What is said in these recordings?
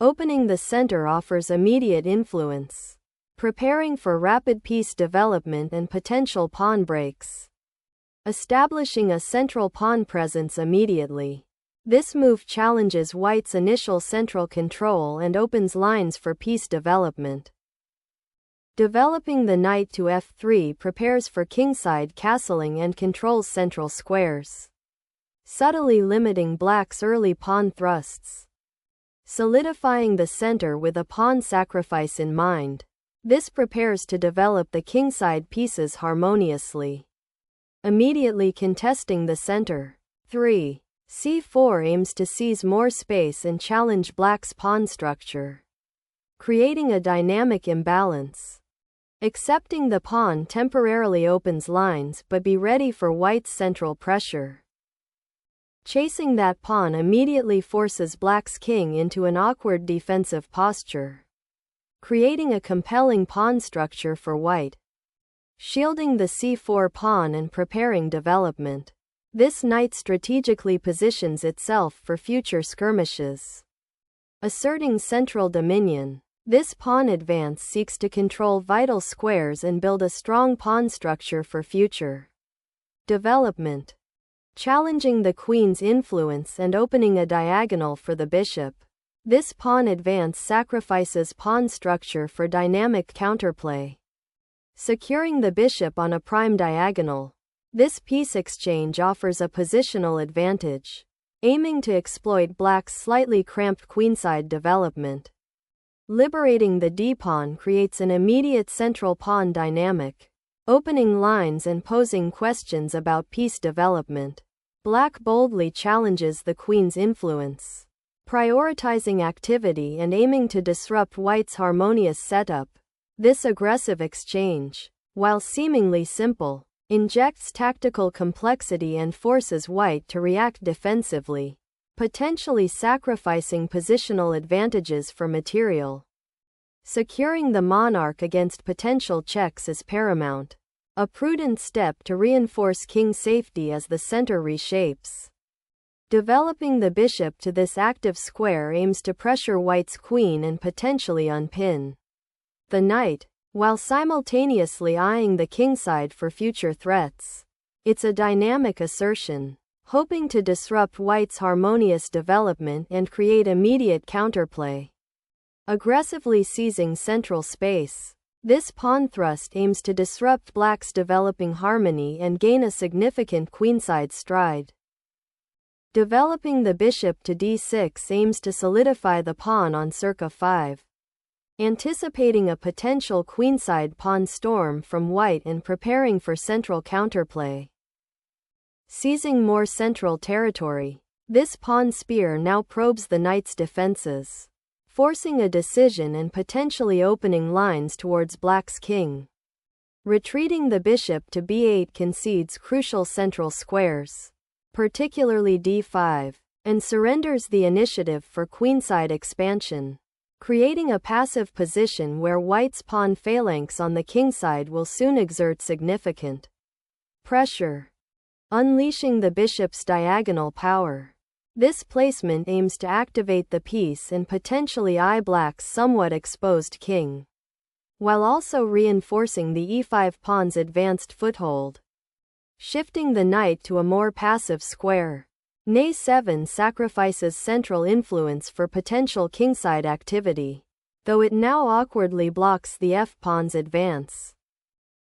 Opening the center offers immediate influence, preparing for rapid piece development and potential pawn breaks. Establishing a central pawn presence immediately. This move challenges white's initial central control and opens lines for piece development. Developing the knight to f3 prepares for kingside castling and controls central squares, subtly limiting black's early pawn thrusts. Solidifying the center with a pawn sacrifice in mind. This prepares to develop the kingside pieces harmoniously. Immediately contesting the center. 3. c4 aims to seize more space and challenge black's pawn structure, creating a dynamic imbalance. Accepting the pawn temporarily opens lines, but be ready for white's central pressure. Chasing that pawn immediately forces black's king into an awkward defensive posture, creating a compelling pawn structure for white. Shielding the c4 pawn and preparing development. This knight strategically positions itself for future skirmishes. Asserting central dominion. This pawn advance seeks to control vital squares and build a strong pawn structure for future development. Challenging the queen's influence and opening a diagonal for the bishop. This pawn advance sacrifices pawn structure for dynamic counterplay. Securing the bishop on a prime diagonal. This piece exchange offers a positional advantage, aiming to exploit black's slightly cramped queenside development. Liberating the d-pawn creates an immediate central pawn dynamic, opening lines and posing questions about piece development. Black boldly challenges the queen's influence, prioritizing activity and aiming to disrupt white's harmonious setup. This aggressive exchange, while seemingly simple, injects tactical complexity and forces white to react defensively, potentially sacrificing positional advantages for material. Securing the monarch against potential checks is paramount, a prudent step to reinforce king's safety as the center reshapes. Developing the bishop to this active square aims to pressure white's queen and potentially unpin the knight, while simultaneously eyeing the kingside for future threats. It's a dynamic assertion, hoping to disrupt white's harmonious development and create immediate counterplay. Aggressively seizing central space. This pawn thrust aims to disrupt black's developing harmony and gain a significant queenside stride. Developing the bishop to d6 aims to solidify the pawn on circa 5. Anticipating a potential queenside pawn storm from white and preparing for central counterplay. Seizing more central territory. This pawn spear now probes the knight's defenses, forcing a decision and potentially opening lines towards black's king. Retreating the bishop to b8 concedes crucial central squares, particularly d5, and surrenders the initiative for queenside expansion, creating a passive position where white's pawn phalanx on the kingside will soon exert significant pressure. Unleashing the bishop's diagonal power. This placement aims to activate the piece and potentially eye black's somewhat exposed king, while also reinforcing the e5 pawn's advanced foothold. Shifting the knight to a more passive square. Nay7 sacrifices central influence for potential kingside activity, though it now awkwardly blocks the f-pawn's advance.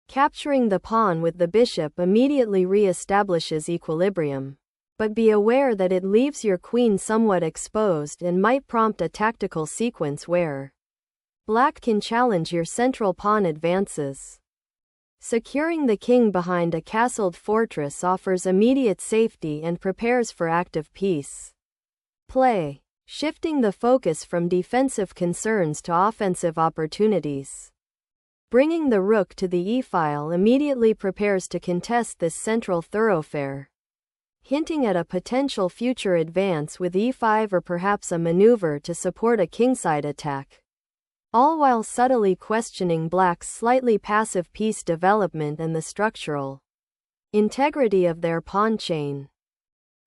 Capturing the pawn with the bishop immediately re-establishes equilibrium, but be aware that it leaves your queen somewhat exposed and might prompt a tactical sequence where black can challenge your central pawn advances. Securing the king behind a castled fortress offers immediate safety and prepares for active piece play, shifting the focus from defensive concerns to offensive opportunities. Bringing the rook to the e-file immediately prepares to contest this central thoroughfare, hinting at a potential future advance with e5 or perhaps a maneuver to support a kingside attack, all while subtly questioning black's slightly passive piece development and the structural integrity of their pawn chain.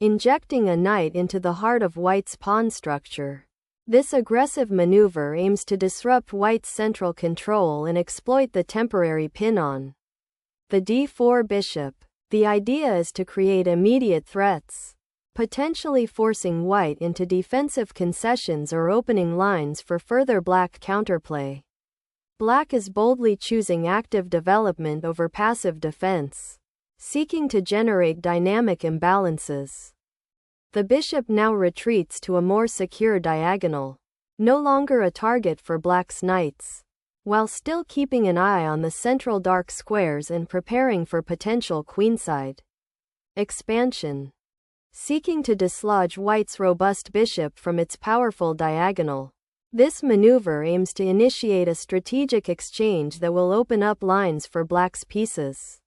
Injecting a knight into the heart of white's pawn structure. This aggressive maneuver aims to disrupt white's central control and exploit the temporary pin on the d4 bishop. The idea is to create immediate threats, potentially forcing white into defensive concessions or opening lines for further black counterplay. Black is boldly choosing active development over passive defense, seeking to generate dynamic imbalances. The bishop now retreats to a more secure diagonal, no longer a target for black's knights, while still keeping an eye on the central dark squares and preparing for potential queenside expansion. Seeking to dislodge white's robust bishop from its powerful diagonal, this maneuver aims to initiate a strategic exchange that will open up lines for black's pieces.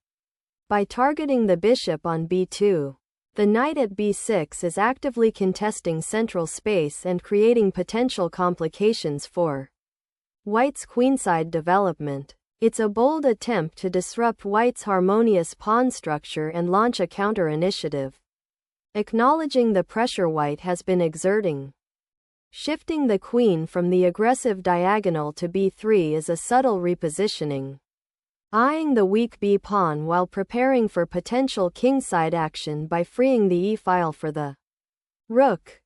By targeting the bishop on b2, the knight at b6 is actively contesting central space and creating potential complications for white's queenside development. It's a bold attempt to disrupt white's harmonious pawn structure and launch a counter-initiative, acknowledging the pressure white has been exerting. Shifting the queen from the aggressive diagonal to b3 is a subtle repositioning, eyeing the weak b-pawn while preparing for potential kingside action by freeing the e-file for the rook,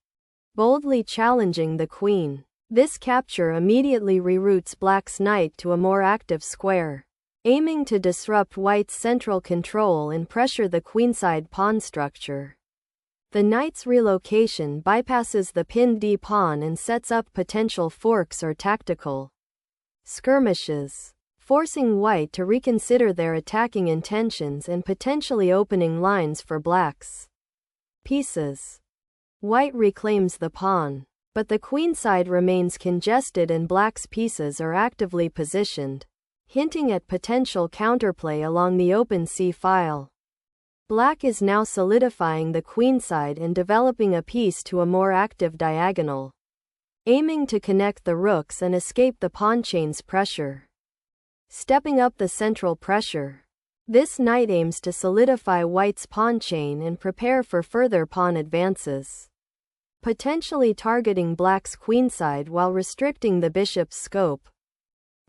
boldly challenging the queen. This capture immediately reroutes black's knight to a more active square, aiming to disrupt white's central control and pressure the queenside pawn structure. The knight's relocation bypasses the pinned d-pawn and sets up potential forks or tactical skirmishes, forcing white to reconsider their attacking intentions and potentially opening lines for black's pieces. White reclaims the pawn, but the queenside remains congested and black's pieces are actively positioned, hinting at potential counterplay along the open c-file. Black is now solidifying the queenside and developing a piece to a more active diagonal, aiming to connect the rooks and escape the pawn chain's pressure. Stepping up the central pressure, this knight aims to solidify white's pawn chain and prepare for further pawn advances, potentially targeting black's queenside while restricting the bishop's scope.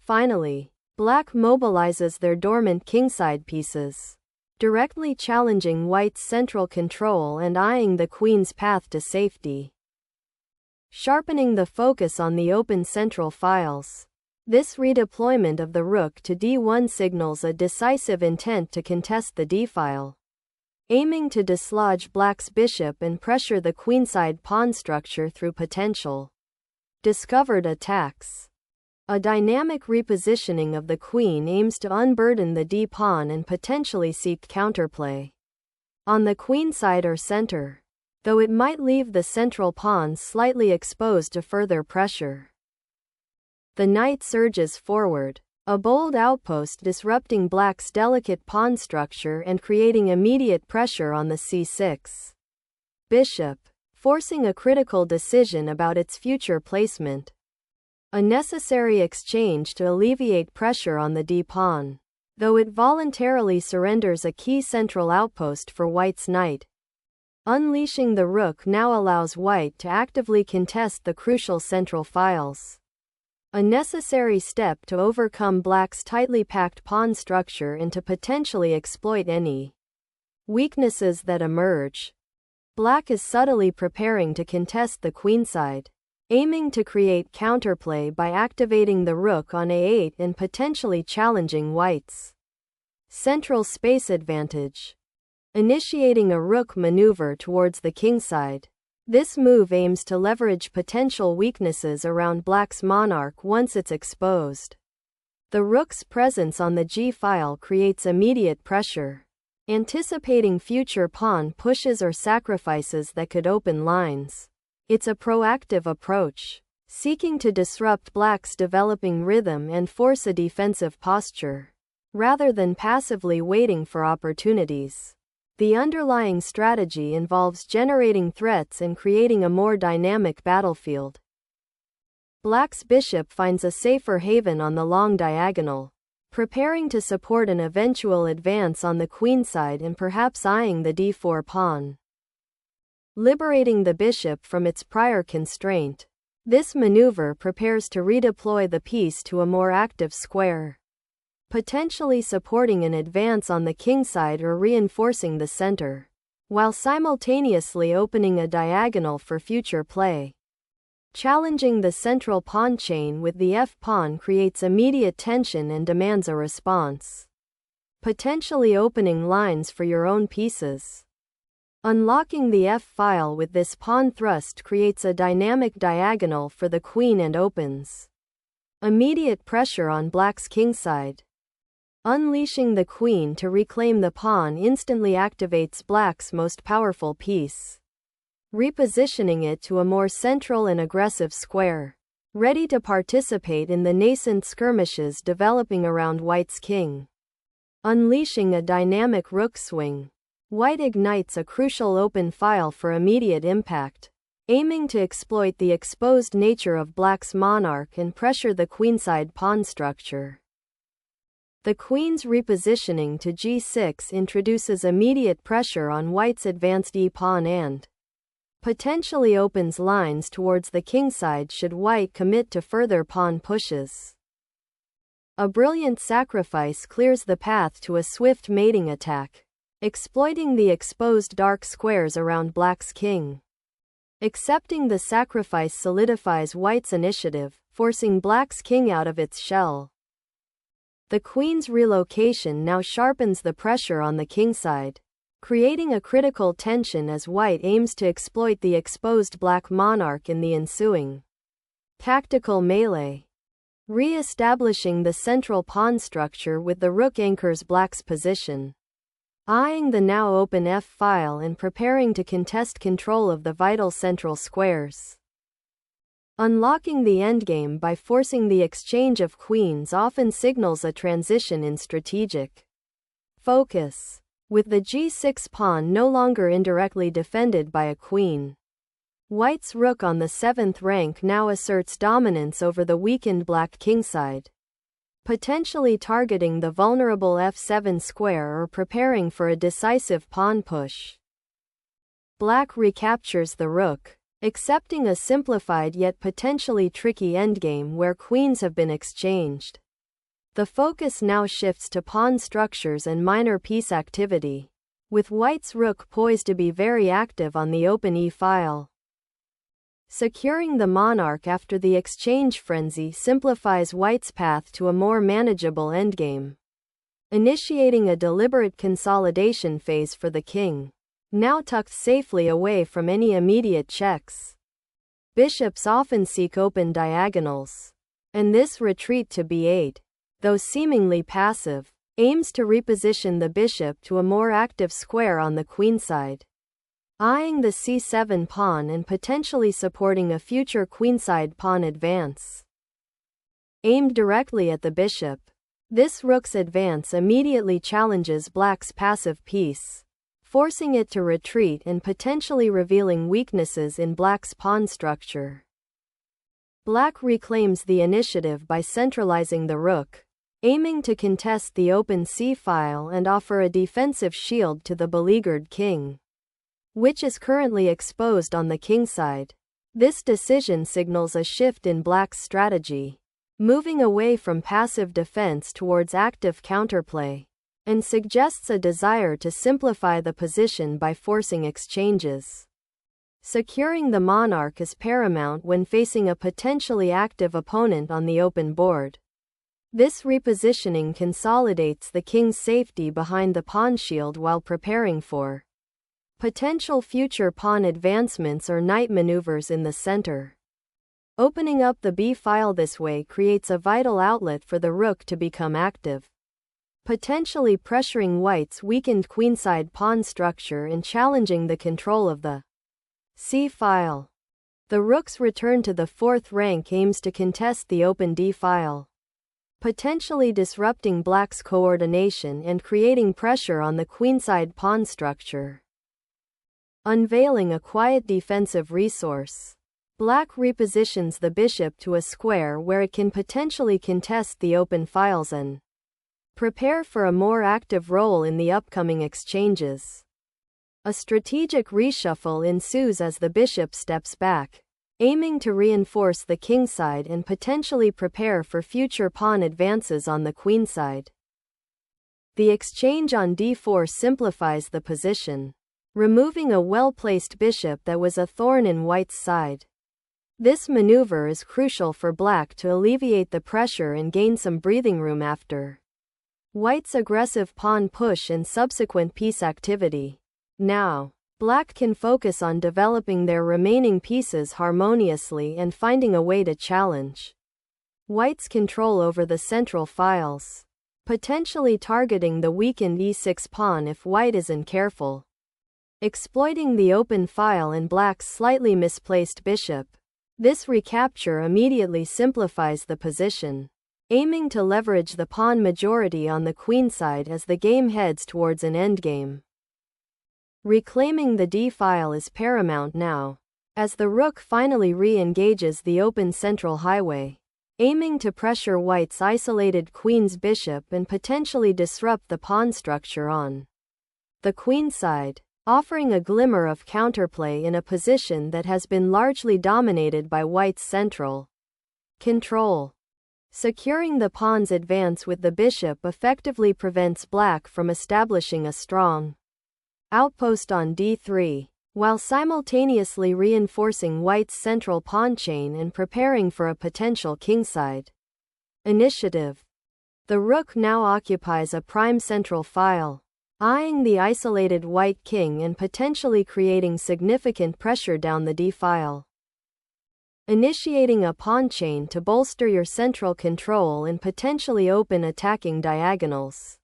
Finally, black mobilizes their dormant kingside pieces, directly challenging white's central control and eyeing the queen's path to safety. Sharpening the focus on the open central files, this redeployment of the rook to d1 signals a decisive intent to contest the d-file, aiming to dislodge black's bishop and pressure the queenside pawn structure through potential discovered attacks. A dynamic repositioning of the queen aims to unburden the d-pawn and potentially seek counterplay on the queenside or center, though it might leave the central pawn slightly exposed to further pressure. The knight surges forward, a bold outpost disrupting black's delicate pawn structure and creating immediate pressure on the c6 bishop, forcing a critical decision about its future placement. A necessary exchange to alleviate pressure on the d-pawn, though it voluntarily surrenders a key central outpost for white's knight. Unleashing the rook now allows white to actively contest the crucial central files, a necessary step to overcome black's tightly packed pawn structure and to potentially exploit any weaknesses that emerge. Black is subtly preparing to contest the queenside, aiming to create counterplay by activating the rook on a8 and potentially challenging white's central space advantage. Initiating a rook maneuver towards the kingside, this move aims to leverage potential weaknesses around black's monarch once it's exposed. The rook's presence on the g-file creates immediate pressure, anticipating future pawn pushes or sacrifices that could open lines. It's a proactive approach, seeking to disrupt black's developing rhythm and force a defensive posture, rather than passively waiting for opportunities. The underlying strategy involves generating threats and creating a more dynamic battlefield. Black's bishop finds a safer haven on the long diagonal, preparing to support an eventual advance on the queenside and perhaps eyeing the d4 pawn. Liberating the bishop from its prior constraint, This maneuver prepares to redeploy the piece to a more active square, potentially supporting an advance on the kingside or reinforcing the center, while simultaneously opening a diagonal for future play. Challenging the central pawn chain with the f-pawn creates immediate tension and demands a response, potentially opening lines for your own pieces. Unlocking the f-file with this pawn thrust creates a dynamic diagonal for the queen and opens immediate pressure on black's kingside. Unleashing the queen to reclaim the pawn instantly activates black's most powerful piece, repositioning it to a more central and aggressive square, ready to participate in the nascent skirmishes developing around white's king. Unleashing a dynamic rook swing, white ignites a crucial open file for immediate impact, aiming to exploit the exposed nature of black's monarch and pressure the queenside pawn structure. The queen's repositioning to g6 introduces immediate pressure on white's advanced e-pawn and potentially opens lines towards the kingside should white commit to further pawn pushes. A brilliant sacrifice clears the path to a swift mating attack, exploiting the exposed dark squares around black's king. Accepting the sacrifice solidifies white's initiative, forcing black's king out of its shell. The queen's relocation now sharpens the pressure on the kingside, creating a critical tension as white aims to exploit the exposed black monarch in the ensuing tactical melee. Re-establishing the central pawn structure with the rook anchors black's position, eyeing the now open f-file and preparing to contest control of the vital central squares. Unlocking the endgame by forcing the exchange of queens often signals a transition in strategic focus, with the g6 pawn no longer indirectly defended by a queen. White's rook on the 7th rank now asserts dominance over the weakened black kingside, potentially targeting the vulnerable f7 square or preparing for a decisive pawn push. Black recaptures the rook, accepting a simplified yet potentially tricky endgame where queens have been exchanged. The focus now shifts to pawn structures and minor piece activity, with white's rook poised to be very active on the open e-file. Securing the monarch after the exchange frenzy simplifies white's path to a more manageable endgame, initiating a deliberate consolidation phase for the king, now tucked safely away from any immediate checks. Bishops often seek open diagonals, and this retreat to b8, though seemingly passive, aims to reposition the bishop to a more active square on the queenside, eyeing the c7 pawn and potentially supporting a future queenside pawn advance. Aimed directly at the bishop, this rook's advance immediately challenges black's passive piece, forcing it to retreat and potentially revealing weaknesses in black's pawn structure. Black reclaims the initiative by centralizing the rook, aiming to contest the open c-file and offer a defensive shield to the beleaguered king, which is currently exposed on the kingside. This decision signals a shift in black's strategy, moving away from passive defense towards active counterplay, and suggests a desire to simplify the position by forcing exchanges. Securing the monarch is paramount when facing a potentially active opponent on the open board. This repositioning consolidates the king's safety behind the pawn shield while preparing for potential future pawn advancements or knight maneuvers in the center. Opening up the b-file this way creates a vital outlet for the rook to become active, potentially pressuring white's weakened queenside pawn structure and challenging the control of the c-file. The rook's return to the 4th rank aims to contest the open d-file, potentially disrupting black's coordination and creating pressure on the queenside pawn structure. Unveiling a quiet defensive resource, black repositions the bishop to a square where it can potentially contest the open files and prepare for a more active role in the upcoming exchanges. A strategic reshuffle ensues as the bishop steps back, aiming to reinforce the kingside and potentially prepare for future pawn advances on the queenside. The exchange on d4 simplifies the position, removing a well-placed bishop that was a thorn in white's side. This maneuver is crucial for black to alleviate the pressure and gain some breathing room after white's aggressive pawn push and subsequent piece activity. Now, black can focus on developing their remaining pieces harmoniously and finding a way to challenge white's control over the central files, potentially targeting the weakened e6 pawn if white isn't careful. Exploiting the open file and black's slightly misplaced bishop, this recapture immediately simplifies the position, aiming to leverage the pawn majority on the queenside as the game heads towards an endgame. Reclaiming the d-file is paramount now, as the rook finally re-engages the open central highway, aiming to pressure white's isolated queen's bishop and potentially disrupt the pawn structure on the queenside, offering a glimmer of counterplay in a position that has been largely dominated by white's central control. Securing the pawn's advance with the bishop effectively prevents black from establishing a strong outpost on d3, while simultaneously reinforcing white's central pawn chain and preparing for a potential kingside initiative. The rook now occupies a prime central file, eyeing the isolated white king and potentially creating significant pressure down the d-file. Initiating a pawn chain to bolster your central control and potentially open attacking diagonals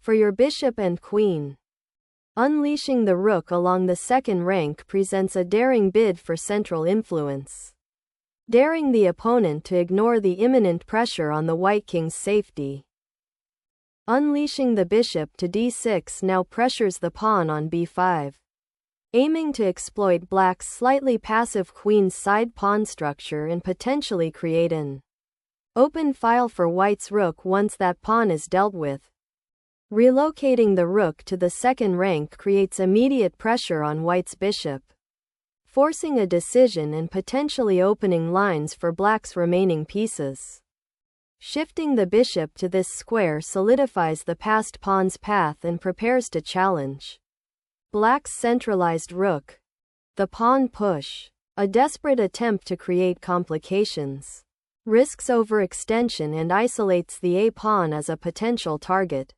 for your bishop and queen. Unleashing the rook along the second rank presents a daring bid for central influence, daring the opponent to ignore the imminent pressure on the white king's safety. Unleashing the bishop to d6 now pressures the pawn on b5, aiming to exploit black's slightly passive queen's side pawn structure and potentially create an open file for white's rook once that pawn is dealt with. Relocating the rook to the second rank creates immediate pressure on white's bishop, forcing a decision and potentially opening lines for black's remaining pieces. Shifting the bishop to this square solidifies the passed pawn's path and prepares to challenge black's centralized rook. The pawn push, a desperate attempt to create complications, risks overextension and isolates the a-pawn as a potential target.